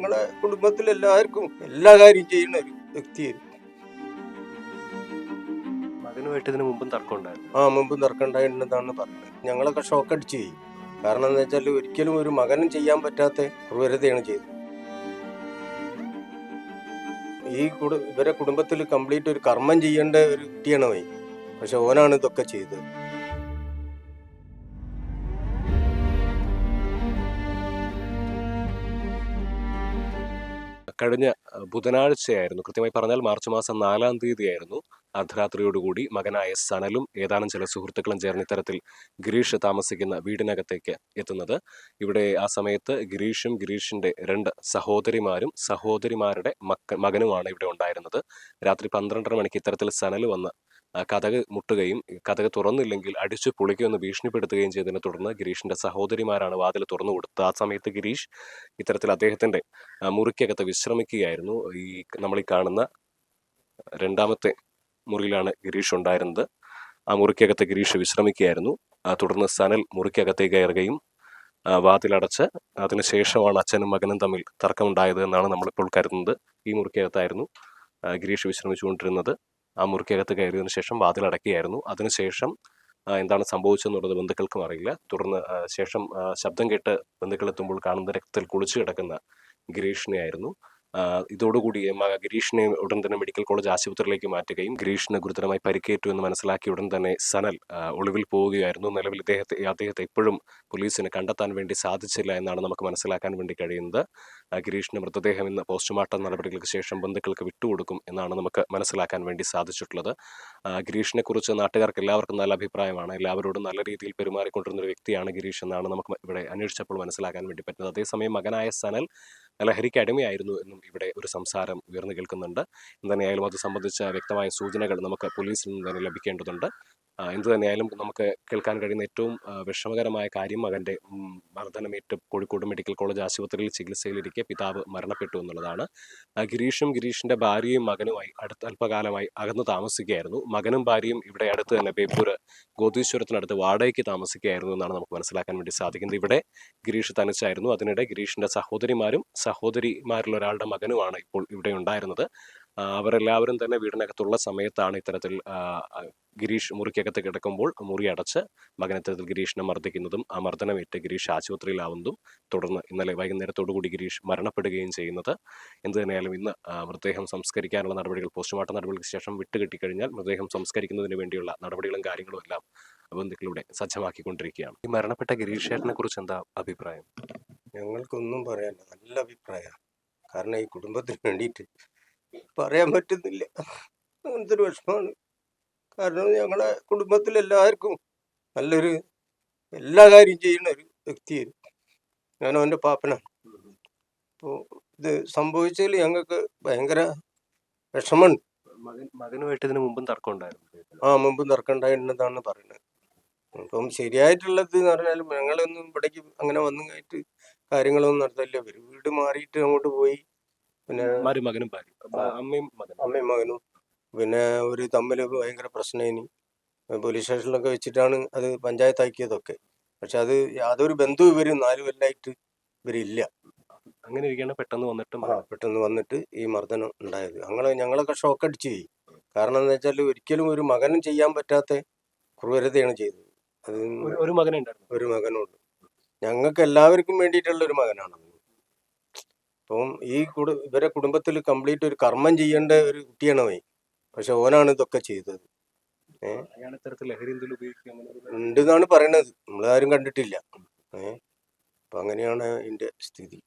ഞങ്ങളെ കുടുംബത്തിൽ എല്ലാവർക്കും എല്ലാ കാര്യം ചെയ്യുന്ന ഒരു വ്യക്തിയായിരുന്നു. മകനുമായിട്ട് ഇതിനു മുമ്പും തർക്കം ഉണ്ടായിരുന്നു. മുമ്പും തർക്കം ഉണ്ടായിട്ടുണ്ടെന്നാണ് പറഞ്ഞത്. ഞങ്ങളൊക്കെ ഷോക്ക് അടിച്ചു പോയി. കാരണം എന്താ വെച്ചാൽ ഒരിക്കലും ഒരു മകനും ചെയ്യാൻ പറ്റാത്ത ക്രൂരതയാണ് ചെയ്തത്. ഇവരെ കുടുംബത്തിൽ കംപ്ലീറ്റ് ഒരു കർമ്മം ചെയ്യേണ്ട ഒരു കുട്ടിയാണ് പോയി, പക്ഷെ ഓനാണ് ഇതൊക്കെ ചെയ്തത്. കഴിഞ്ഞ ബുധനാഴ്ചയായിരുന്നു, കൃത്യമായി പറഞ്ഞാൽ മാർച്ച് മാസം 4-ാം തീയതിയായിരുന്നു അർദ്ധരാത്രിയോടുകൂടി മകനായ സനലും ഏതാനും ചില സുഹൃത്തുക്കളും ചേർന്ന് ഇത്തരത്തിൽ ഗിരീഷ് താമസിക്കുന്ന വീടിനകത്തേക്ക് എത്തുന്നത്. ഇവിടെ ആ സമയത്ത് ഗിരീഷിന്റെ 2 സഹോദരിമാരും സഹോദരിമാരുടെ മകനുമാണ് ഇവിടെ ഉണ്ടായിരുന്നത്. രാത്രി 12:30 മണിക്ക് ഇത്തരത്തിൽ സനൽ വന്ന് കതക് മുട്ടുകയും കതക് തുറന്നില്ലെങ്കിൽ അടിച്ചു പൊളിക്കുമെന്ന് ഭീഷണിപ്പെടുത്തുകയും ചെയ്തതിനെ തുടർന്ന് ഗിരീഷിന്റെ സഹോദരിമാരാണ് വാതിൽ തുറന്നു കൊടുത്തത്. ആ സമയത്ത് ഗിരീഷ് ഇത്തരത്തിൽ അദ്ദേഹത്തിന്റെ മുറിക്കകത്ത് വിശ്രമിക്കുകയായിരുന്നു. നമ്മൾ ഈ കാണുന്ന 2ാമത്തെ മുറിയിലാണ് ഗിരീഷ് ഉണ്ടായിരുന്നത്. ആ മുറിക്കകത്ത് ഗിരീഷ് വിശ്രമിക്കുകയായിരുന്നു. തുടർന്ന് സനൽ മുറിക്കകത്തേക്ക് കയറുകയും വാതിലടച്ച് അതിനുശേഷമാണ് അച്ഛനും മകനും തമ്മിൽ തർക്കമുണ്ടായത് എന്നാണ് നമ്മളിപ്പോൾ കരുതുന്നത്. ഈ മുറിക്കകത്തായിരുന്നു ഗിരീഷ് വിശ്രമിച്ചുകൊണ്ടിരുന്നത്. ആ മുറിക്കകത്ത് കയറിയതിനു ശേഷം വാതിലടക്കുകയായിരുന്നു. അതിനുശേഷം എന്താണ് സംഭവിച്ചെന്നുള്ളത് ബന്ധുക്കൾക്കും അറിയില്ല. തുടർന്ന് ശബ്ദം കേട്ട് ബന്ധുക്കൾ എത്തുമ്പോൾ കാണുന്ന രക്തത്തിൽ കുളിച്ചു കിടക്കുന്ന ഗിരീഷിനെ ആയിരുന്നു. ഇതോടുകൂടി ഗിരീഷിനെ ഉടൻ തന്നെ മെഡിക്കൽ കോളേജ് ആശുപത്രിയിലേക്ക് മാറ്റുകയും ഗിരീഷിന് ഗുരുതരമായി പരിക്കേറ്റു എന്ന് മനസ്സിലാക്കിയ ഉടൻ തന്നെ സനൽ ഒളിവിൽ പോവുകയായിരുന്നു. നിലവിൽ അദ്ദേഹത്തെ ഇപ്പോഴും പോലീസിന് കണ്ടെത്താൻ വേണ്ടി സാധിച്ചില്ല എന്നാണ് നമുക്ക് മനസ്സിലാക്കാൻ വേണ്ടി കഴിയുന്നത്. ഗിരീഷിന്റെ മൃതദേഹം ഇന്ന് പോസ്റ്റ്മോർട്ടം നടപടികൾക്ക് ശേഷം ബന്ധുക്കൾക്ക് വിട്ടുകൊടുക്കും എന്നാണ് നമുക്ക് മനസ്സിലാക്കാൻ വേണ്ടി സാധിച്ചിട്ടുള്ളത്. ഗിരീഷിനെ കുറിച്ച് നാട്ടുകാർക്ക് എല്ലാവർക്കും നല്ല അഭിപ്രായമാണ്. എല്ലാവരോടും നല്ല രീതിയിൽ പെരുമാറിക്കൊണ്ടിരുന്ന ഒരു വ്യക്തിയാണ് ഗിരീഷ് എന്നാണ് നമുക്ക് ഇവിടെ അന്വേഷിച്ചപ്പോൾ മനസ്സിലാക്കാൻ വേണ്ടി പറ്റുന്നത്. അതേസമയം മകനായ സനൽ ലഹരിക്ക് അടിമയായിരുന്നു എന്നും ഇവിടെ ഒരു സംസാരം ഉയർന്നു കേൾക്കുന്നുണ്ട്. എന്തുതന്നെയായാലും അത് സംബന്ധിച്ച വ്യക്തമായ സൂചനകൾ നമുക്ക് പോലീസിൽ നിന്ന് തന്നെ ലഭിക്കേണ്ടതുണ്ട്. എന്തുതന്നെയായാലും നമുക്ക് കേൾക്കാൻ കഴിയുന്ന ഏറ്റവും വിഷമകരമായ കാര്യം മകന്റെ മർദ്ദനമേറ്റ് കോഴിക്കോട് മെഡിക്കൽ കോളേജ് ആശുപത്രിയിൽ ചികിത്സയിലിരിക്കെ പിതാവ് മരണപ്പെട്ടു എന്നുള്ളതാണ്. ഗിരീഷിന്റെ ഭാര്യയും മകനുമായി അല്പകാലമായി അകന്നു താമസിക്കുകയായിരുന്നു. മകനും ഭാര്യയും ഇവിടെ അടുത്ത് തന്നെ ബേപ്പൂർ ഗോതീശ്വരത്തിനടുത്ത് വാടകയ്ക്ക് താമസിക്കുകയായിരുന്നു എന്നാണ് നമുക്ക് മനസ്സിലാക്കാൻ വേണ്ടി സാധിക്കുന്നത്. ഇവിടെ ഗിരീഷ് തനിച്ചായിരുന്നു. അതിനിടെ ഗിരീഷിന്റെ സഹോദരിമാരും സഹോദരിമാരിൽ ഒരാളുടെ മകനുമാണ് ഇപ്പോൾ ഇവിടെ ഉണ്ടായിരുന്നത്. അവരെല്ലാവരും തന്നെ വീടിനകത്തുള്ള സമയത്താണ് ഇത്തരത്തിൽ ഗിരീഷ് മുറിക്കകത്ത് കിടക്കുമ്പോൾ മുറി അടച്ച് മകനത്തരത്തിൽ ഗിരീഷിനെ മർദ്ദിക്കുന്നതും ആ മർദ്ദനമേറ്റ് ഗിരീഷ് ആശുപത്രിയിലാവുന്നതും തുടർന്ന് ഇന്നലെ വൈകുന്നേരത്തോടുകൂടി ഗിരീഷ് മരണപ്പെടുകയും ചെയ്യുന്നത്. എന്ത് തന്നെയായാലും ഇന്ന് മൃതദേഹം സംസ്കരിക്കാനുള്ള നടപടികൾ പോസ്റ്റ്മോർട്ടം നടപടികൾക്ക് ശേഷം വിട്ടുകിട്ടിക്കഴിഞ്ഞാൽ മൃതദേഹം സംസ്കരിക്കുന്നതിന് വേണ്ടിയുള്ള നടപടികളും കാര്യങ്ങളും എല്ലാം ബന്ധുക്കളിലൂടെ സജ്ജമാക്കിക്കൊണ്ടിരിക്കുകയാണ്. ഈ മരണപ്പെട്ട ഗിരീഷ് ചേട്ടനെ കുറിച്ച് എന്താ അഭിപ്രായം? ഞങ്ങൾക്കൊന്നും പറയാനില്ല, നല്ല അഭിപ്രായമാണ്. കാരണം ഈ കുടുംബത്തിന് വേണ്ടിയിട്ട് പറയാൻ പറ്റുന്നില്ല. അങ്ങനത്തെ ഒരു വിഷമമാണ്. കാരണം ഞങ്ങളെ കുടുംബത്തിൽ എല്ലാവർക്കും നല്ലൊരു എല്ലാ കാര്യം ചെയ്യുന്ന ഒരു വ്യക്തിയായിരുന്നു. ഞാൻ അവൻ്റെ പാപ്പനാണ്. അപ്പോൾ ഇത് സംഭവിച്ചതിൽ ഞങ്ങൾക്ക് ഭയങ്കര വിഷമമുണ്ട്. മകനുമായിട്ട് ഇതിനു മുമ്പും തർക്കം ഉണ്ടായിരുന്നു. മുമ്പും തർക്കം ഉണ്ടായിട്ടുണ്ടെന്നാണ് പറയുന്നത്. അപ്പം ശരിയായിട്ടുള്ളത് എന്ന് പറഞ്ഞാലും ഞങ്ങളൊന്നും ഇവിടേക്ക് അങ്ങനെ വന്നു കഴിഞ്ഞിട്ട് കാര്യങ്ങളൊന്നും നടത്തില്ല. വീട് മാറിയിട്ട് അങ്ങോട്ട് പോയി. പിന്നെ അമ്മയും മകനും പിന്നെ ഒരു തമ്മിൽ ഭയങ്കര പ്രശ്നമായിന്. പോലീസ് സ്റ്റേഷനിലൊക്കെ വെച്ചിട്ടാണ് അത് പഞ്ചായത്താക്കിയതൊക്കെ. പക്ഷെ അത് യാതൊരു ബന്ധവും ഇവർ 4 കൊല്ലമായിട്ട് ഇവരില്ല. അങ്ങനെ പെട്ടെന്ന് വന്നിട്ട് ഈ മർദ്ദനം ഉണ്ടായത്. ഞങ്ങളൊക്കെ ഷോക്ക് അടിച്ചു പോയി. കാരണം എന്താ വെച്ചാൽ ഒരിക്കലും ഒരു മകനും ചെയ്യാൻ പറ്റാത്ത ക്രൂരതയാണ് ചെയ്തത്. അത് ഒരു മകനുണ്ട്. ഞങ്ങൾക്ക് എല്ലാവർക്കും വേണ്ടിയിട്ടുള്ള ഒരു മകനാണ്. അപ്പം ഇവരെ കുടുംബത്തിൽ കംപ്ലീറ്റ് ഒരു കർമ്മം ചെയ്യേണ്ട ഒരു കുട്ടിയാണ് പോയി, പക്ഷെ ഓനാണ് ഇതൊക്കെ ചെയ്തത്. ഉണ്ടെന്നാണ് പറയണത്. നമ്മളാരും കണ്ടിട്ടില്ല. അപ്പൊ അങ്ങനെയാണ് ഇതിന്റെ സ്ഥിതി.